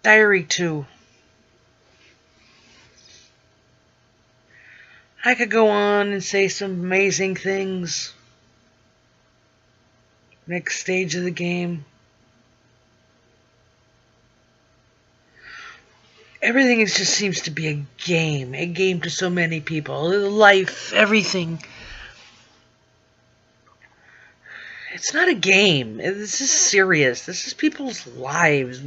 Diary 2. I could go on and say some amazing things. Next stage of the game. Everything just seems to be a game to so many people. Life, everything. It's not a game. This is serious. This is people's lives.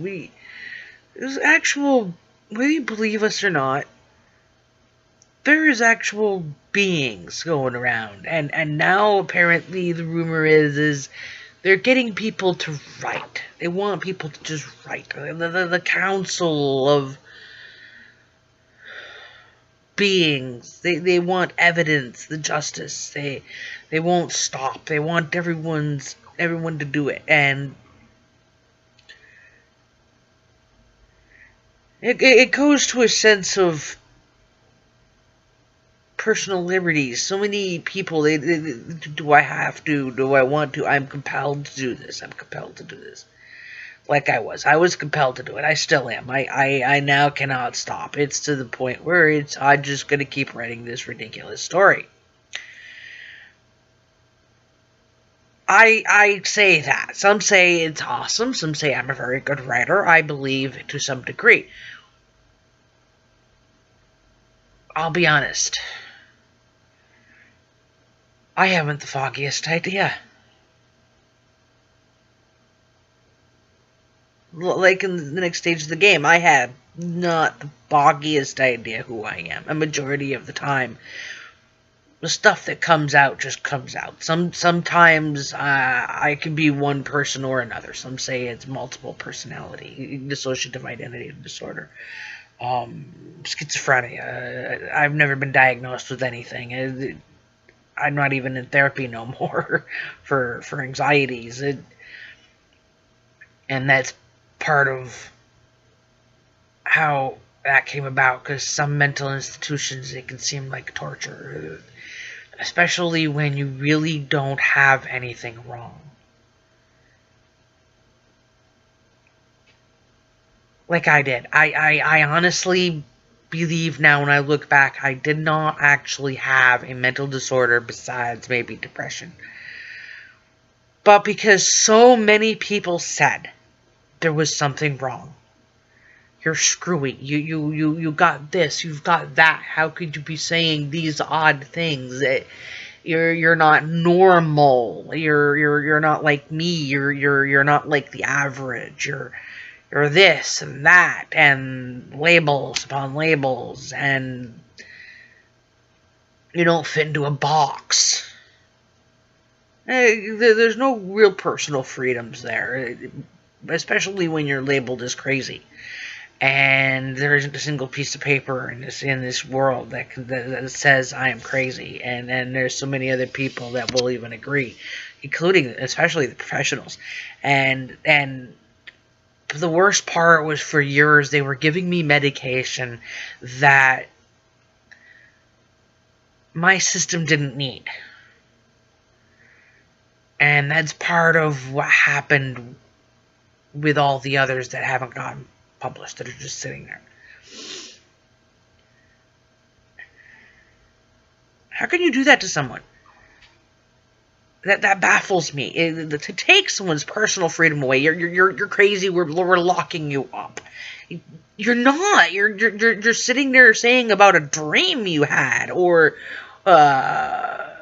There's actual, whether you believe us or not, there is actual beings going around. And now apparently the rumor is they're getting people to write. They want people to just write. The council of beings. They want evidence, the justice. They won't stop. They want everyone to do it. And it goes to a sense of personal liberties. So many people, do I have to? Do I want to? I'm compelled to do this. I'm compelled to do this. Like I was compelled to do it. I still am. I now cannot stop. It's to the point where I'm just going to keep writing this ridiculous story. I say that. Some say it's awesome. Some say I'm a very good writer. I believe to some degree. I'll be honest. I haven't the foggiest idea. Like in the next stage of the game, I have not the foggiest idea who I am. A majority of the time, the stuff that comes out just comes out. Sometimes I can be one person or another. Some say it's multiple personality, dissociative identity disorder, schizophrenia. I've never been diagnosed with anything. I'm not even in therapy no more for anxieties. And that's part of how that came about, because some mental institutions, it can seem like torture, especially when you really don't have anything wrong. Like I did. I honestly believe now, when I look back, I did not actually have a mental disorder besides maybe depression. But because so many people said there was something wrong. You're screwy. You got this. You've got that. How could you be saying these odd things? You're not normal. You're not like me. You're not like the average. You're this and that, and labels upon labels, and you don't fit into a box. There's no real personal freedoms there, especially when you're labeled as crazy. And there isn't a single piece of paper in this world that says I am crazy. And there's so many other people that will even agree, including especially the professionals. And the worst part was, for years they were giving me medication that my system didn't need. And that's part of what happened with all the others that haven't gotten published, that are just sitting there. How can you do that to someone? That baffles me. To take someone's personal freedom away, you're crazy. We're locking you up. You're not. You're sitting there saying about a dream you had, or odd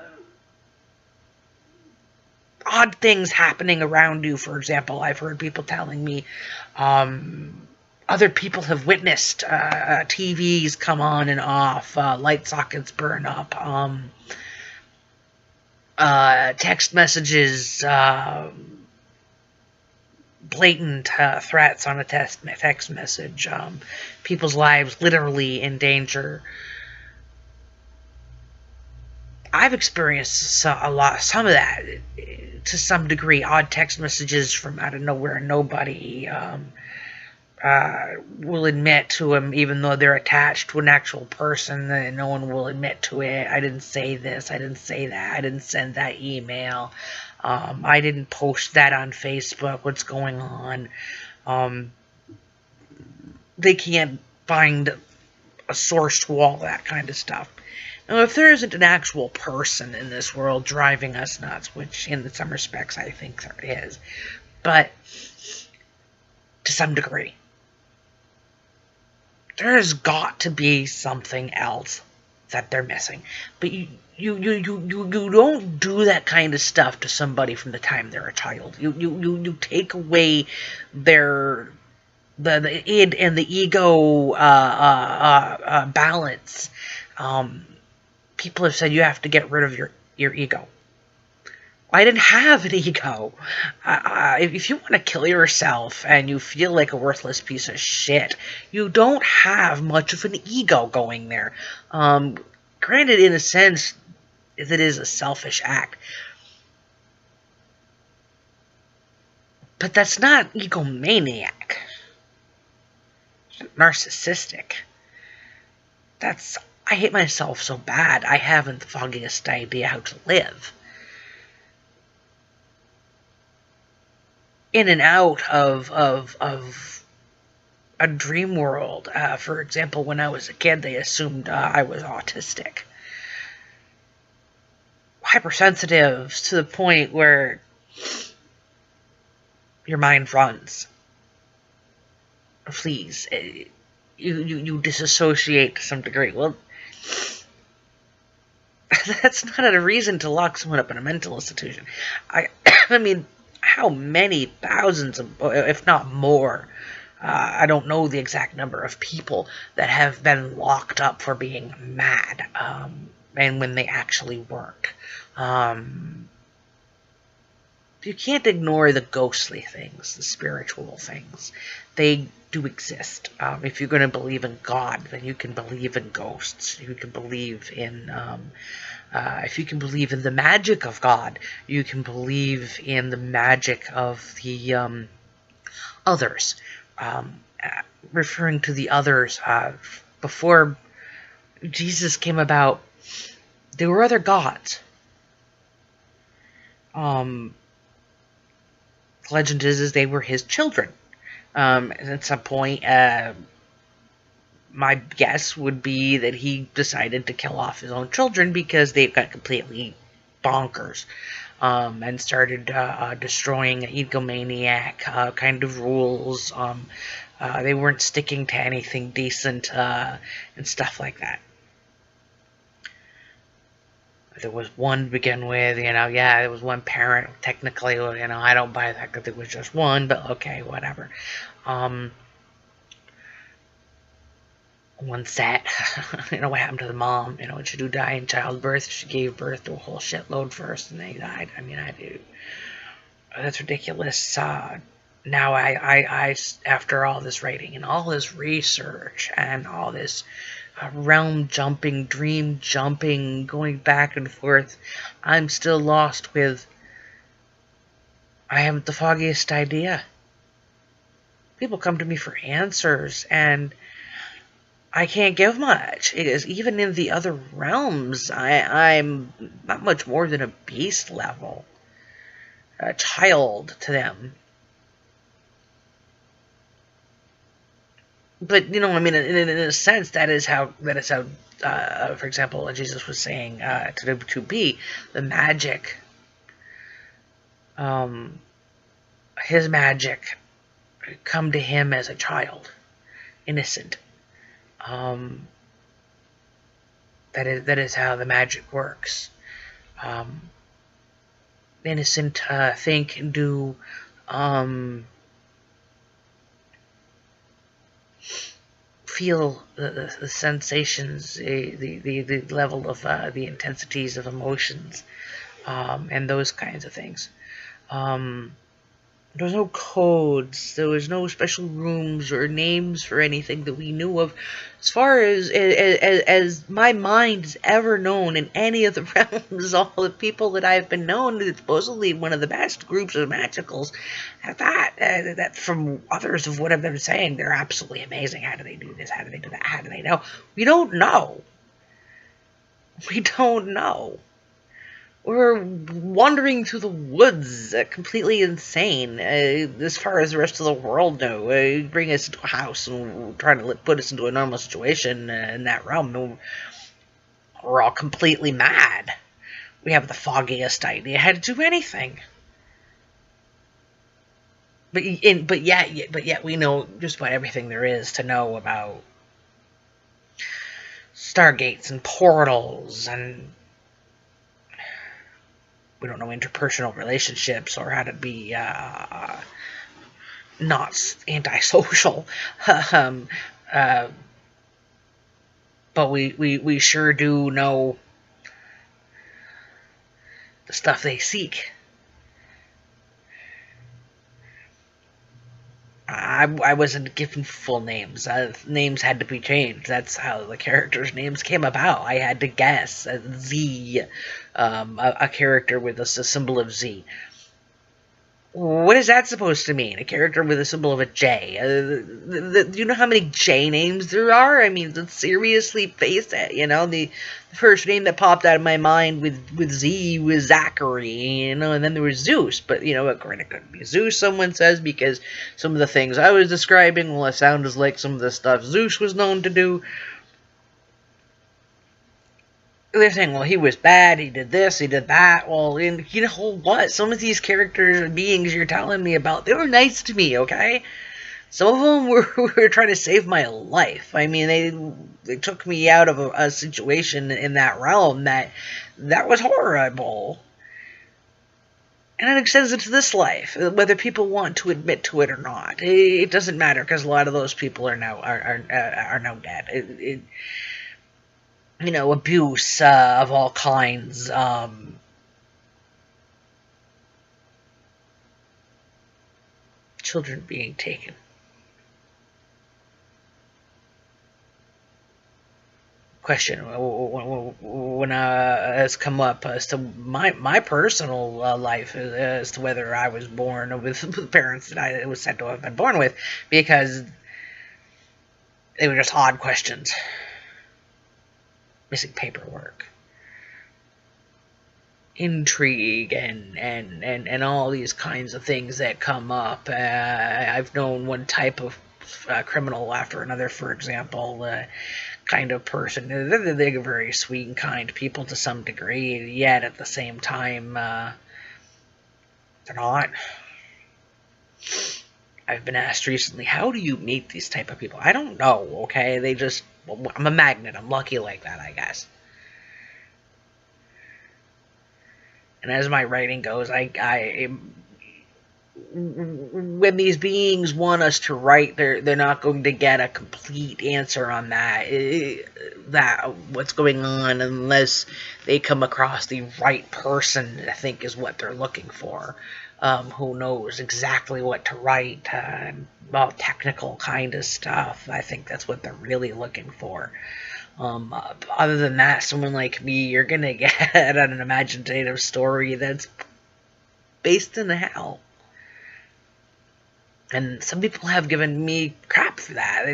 things happening around you. For example, I've heard people telling me other people have witnessed TVs come on and off, light sockets burn up, text messages, blatant threats on a text message, people's lives literally in danger. I've experienced some of that to some degree. Odd text messages from out of nowhere. Nobody will admit to them, even though they're attached to an actual person. No one will admit to it. I didn't say this. I didn't say that. I didn't send that email. I didn't post that on Facebook. What's going on? they can't find a source to all that kind of stuff. Now, if there isn't an actual person in this world driving us nuts, which in some respects I think there is, but to some degree, there's got to be something else that they're missing. But you don't do that kind of stuff to somebody from the time they're a child. You take away their the id and the ego balance. People have said you have to get rid of your ego. I didn't have an ego. If you want to kill yourself and you feel like a worthless piece of shit, you don't have much of an ego going there. Granted, in a sense, it is a selfish act. But that's not egomaniac. Narcissistic. That's, I hate myself so bad, I haven't the foggiest idea how to live. In and out of a dream world. For example, when I was a kid, they assumed I was autistic. Hypersensitive to the point where your mind runs. Flees. You disassociate to some degree. Well, that's not a reason to lock someone up in a mental institution. I mean, how many thousands of, if not more, I don't know the exact number of people that have been locked up for being mad, and when they actually weren't. You can't ignore the ghostly things, the spiritual things. They do exist. If you're going to believe in God, then you can believe in ghosts. You can believe in, if you can believe in the magic of God, you can believe in the magic of the others. Referring to the others, before Jesus came about, there were other gods. Legend is they were his children. At some point, my guess would be that he decided to kill off his own children because they got completely bonkers, and started destroying egomaniac kind of rules. They weren't sticking to anything decent, and stuff like that. There was one to begin with, yeah, there was one parent, technically, I don't buy that because it was just one, but okay, whatever. One set, what happened to the mom, she do die in childbirth, she gave birth to a whole shitload first, and they died. That's ridiculous. Now I, after all this writing and all this research and all this realm jumping, dream jumping, going back and forth, I'm still lost with, I haven't the foggiest idea. People come to me for answers, and I can't give much. It is, even in the other realms, I'm not much more than a beast level. A child to them. But, in a sense, that is how, for example, Jesus was saying to be the magic, his magic, come to him as a child, innocent. That is how the magic works. Innocent, think, do, feel the sensations, the level of the intensities of emotions, and those kinds of things. There was no codes, there was no special rooms or names for anything that we knew of. As far as my mind has ever known in any of the realms, all the people that I've been known, it's supposedly one of the best groups of magicals. That from others of what I've been saying, they're absolutely amazing. How do they do this? How do they do that? How do they know? We don't know. We don't know. We're wandering through the woods, completely insane, as far as the rest of the world know. Bring us into a house and trying to put us into a normal situation in that realm. We're all completely mad. We have the foggiest idea how to do anything. But yet we know just about everything there is to know about stargates and portals, and we don't know interpersonal relationships or how to be not antisocial. um, but we sure do know the stuff they seek. I wasn't given full names. Names had to be changed. That's how the characters' names came about. I had to guess. Z, a character with a symbol of Z. What is that supposed to mean? A character with a symbol of a J. Do you know how many J names there are? I mean, let's seriously face it. You know, the first name that popped out of my mind with Z was Zachary, you know, and then there was Zeus. But, you know, it couldn't be Zeus, someone says, because some of the things I was describing, well, it sounded like some of the stuff Zeus was known to do. They're saying, well, he was bad, he did this, he did that. Well, and you know what? Some of these characters and beings you're telling me about, they were nice to me, okay? Some of them were trying to save my life. I mean, they took me out of a situation in that realm that was horrible. And it extends into this life, whether people want to admit to it or not. It doesn't matter, because a lot of those people are now dead. You know, abuse of all kinds. Children being taken. Question when has come up as to my personal life as to whether I was born with parents that I was said to have been born with, because they were just odd questions. Missing paperwork, intrigue, and all these kinds of things that come up. I've known one type of criminal after another, for example, kind of person. They're very sweet and kind people to some degree, yet at the same time, they're not. I've been asked recently, how do you meet these type of people? I don't know, okay? I'm a magnet. I'm lucky like that, I guess. And as my writing goes, when these beings want us to write, they're not going to get a complete answer on that what's going on, unless they come across the right person, I think, is what they're looking for. Who knows exactly what to write, about technical kind of stuff. I think that's what they're really looking for. Other than that, someone like me, you're gonna get an imaginative story that's based in hell. And some people have given me crap for that.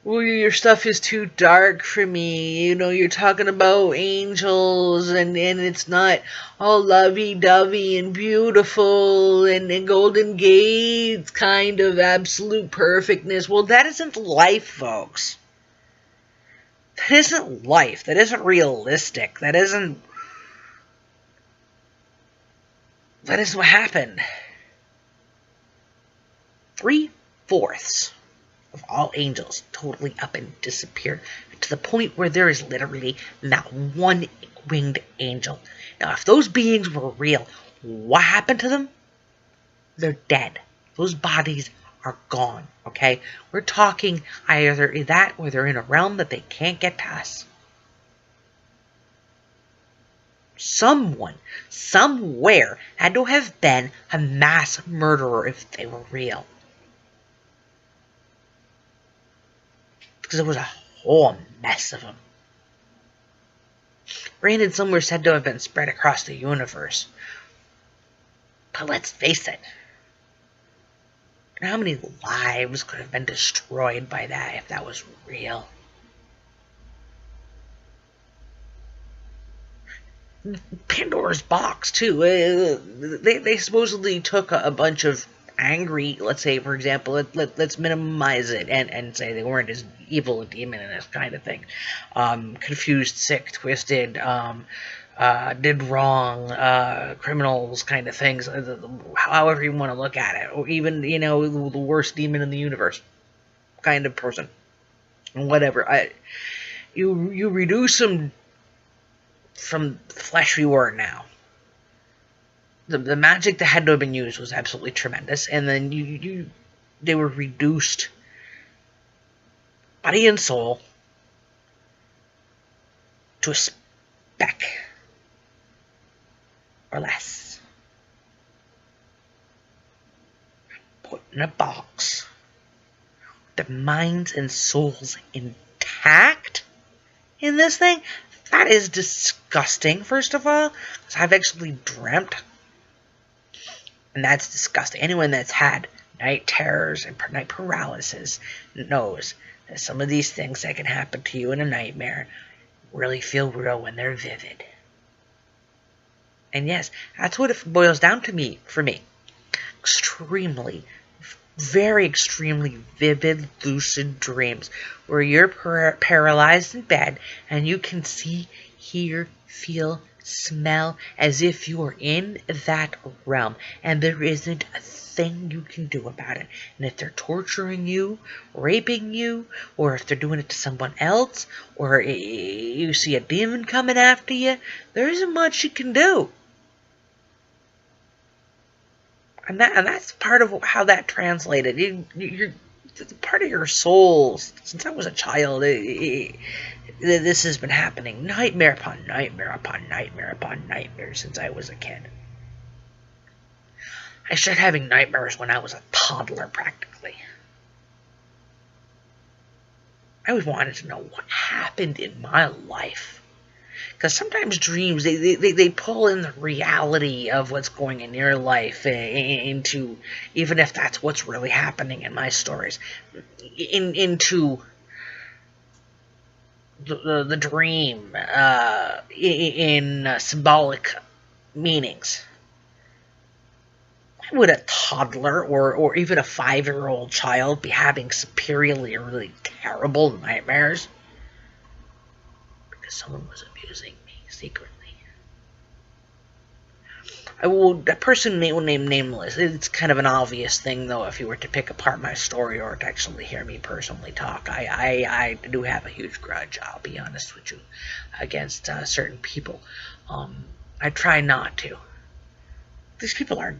Well, your stuff is too dark for me. You know, you're talking about angels, and it's not all lovey-dovey and beautiful and golden gates kind of absolute perfectness. Well, that isn't life, folks. That isn't life. That isn't realistic. That isn't what happened. 3/4 of all angels totally up and disappeared, to the point where there is literally not one winged angel. Now, if those beings were real, what happened to them? They're dead. Those bodies are gone, okay? We're talking either that or they're in a realm that they can't get to us. Someone, somewhere, had to have been a mass murderer if they were real. Because there was a whole mess of them. Granted, some were said to have been spread across the universe. But let's face it. How many lives could have been destroyed by that if that was real? Pandora's box too. They supposedly took a bunch of angry, let's say for example, let's minimize it and say they weren't as evil a demon and this kind of thing. Confused, sick, twisted, did wrong, criminals kind of things, however you want to look at it, or even, you know, the worst demon in the universe kind of person, whatever. You reduce them from the flesh we were now. The magic that had to have been used was absolutely tremendous, and then they were reduced body and soul to a speck or less. Put in a box. Their minds and souls intact in this thing. That is disgusting, first of all, because I've actually dreamt, and that's disgusting. Anyone that's had night terrors and night paralysis knows that some of these things that can happen to you in a nightmare really feel real when they're vivid. And yes, that's what it boils down to for me. Extremely, very extremely vivid, lucid dreams where you're paralyzed in bed and you can see, hear, feel, smell as if you're in that realm, and there isn't a thing you can do about it. And if they're torturing you, raping you, or if they're doing it to someone else, or you see a demon coming after you, there isn't much you can do. And that's part of how that translated. You're part of your soul. Since I was a child, this has been happening nightmare upon nightmare upon nightmare upon nightmare since I was a kid. I started having nightmares when I was a toddler, practically. I always wanted to know what happened in my life. Because sometimes dreams, they pull in the reality of what's going in your life into, even if that's what's really happening in my stories, into the dream in symbolic meanings. Why would a toddler or even a 5-year-old child be having superiorly really terrible nightmares? Because someone was abusing me secretly. That person will name nameless. It's kind of an obvious thing, though, if you were to pick apart my story or to actually hear me personally talk. I do have a huge grudge, I'll be honest with you, against certain people. I try not to. These people are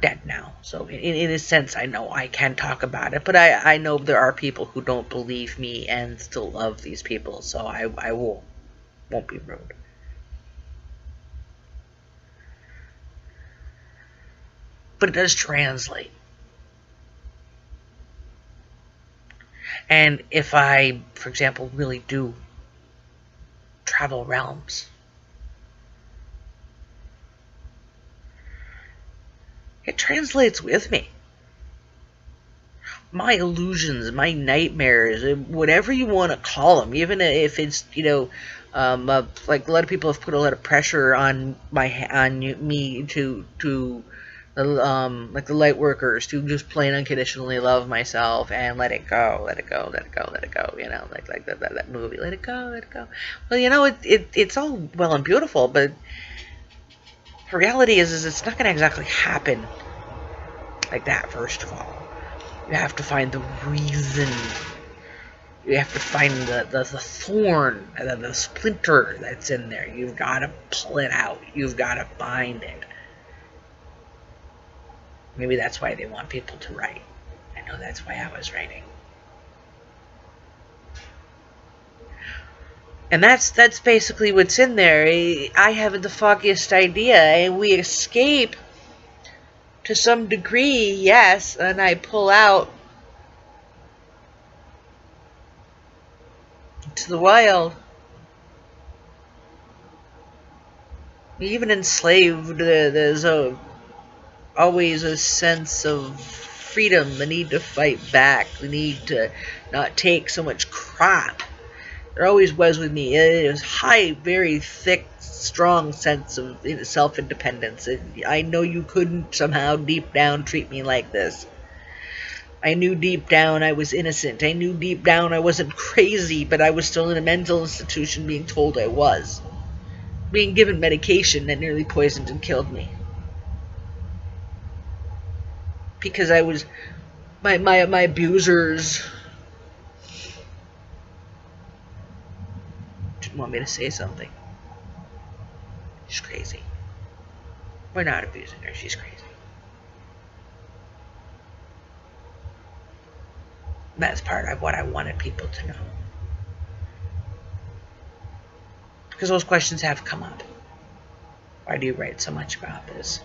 dead now, so in a sense I know I can talk about it, but I know there are people who don't believe me and still love these people, so I won't be rude. But it does translate. And if I, for example, really do travel realms, it translates with me. My illusions, my nightmares, whatever you want to call them, even if it's, like a lot of people have put a lot of pressure on me to like the light workers, to just plain unconditionally love myself and let it go, let it go, let it go, let it go, like that movie, let it go, let it go. Well, it's all well and beautiful, but the reality is it's not going to exactly happen like that. First of all, you have to find the reason. You have to find the thorn, the splinter that's in there. You've got to pull it out. You've got to find it. Maybe that's why they want people to write. I know that's why I was writing. And that's basically what's in there. I haven't the foggiest idea. And we escape to some degree, yes, and I pull out to the wild. Even enslaved, there's always a sense of freedom, the need to fight back, the need to not take so much crap, There always was with me. It was high, very thick, strong sense of self-independence. I know you couldn't somehow deep down treat me like this. I knew deep down I was innocent. I knew deep down I wasn't crazy, but I was still in a mental institution being told I was. Being given medication that nearly poisoned and killed me. Because I was... My abusers didn't want me to say something. She's crazy. We're not abusing her. She's crazy. That's part of what I wanted people to know. Because those questions have come up. Why do you write so much about this?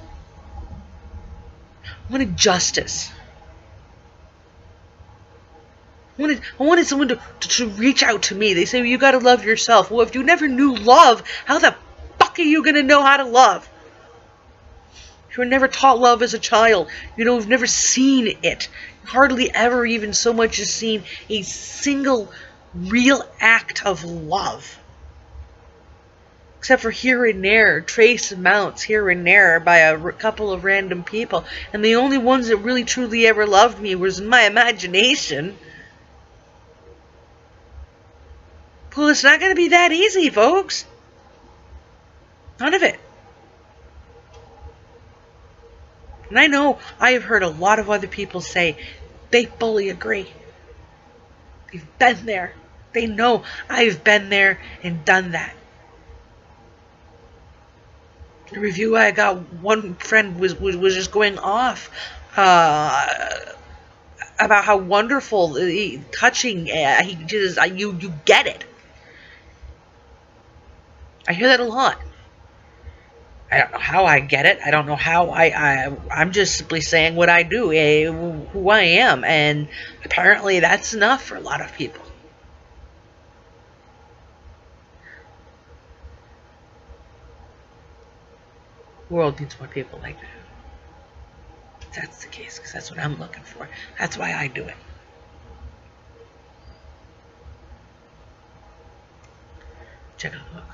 I wanted justice. I wanted someone to reach out to me. They say, well, you gotta love yourself. Well, if you never knew love, how the fuck are you gonna know how to love? You were never taught love as a child. You've never seen it. Hardly ever even so much as seen a single real act of love. Except for here and there, trace amounts here and there by a couple of random people. And the only ones that really truly ever loved me was in my imagination. Well, it's not going to be that easy, folks. None of it. And I know I have heard a lot of other people say they fully agree. They've been there. They know I've been there and done that. The review I got, one friend was just going off about how wonderful, touching, you get it. I hear that a lot. I don't know how I get it. I don't know how I'm just simply saying what I do, who I am, and apparently that's enough for a lot of people. The world needs more people like that. If that's the case, because that's what I'm looking for. That's why I do it. Check out the book.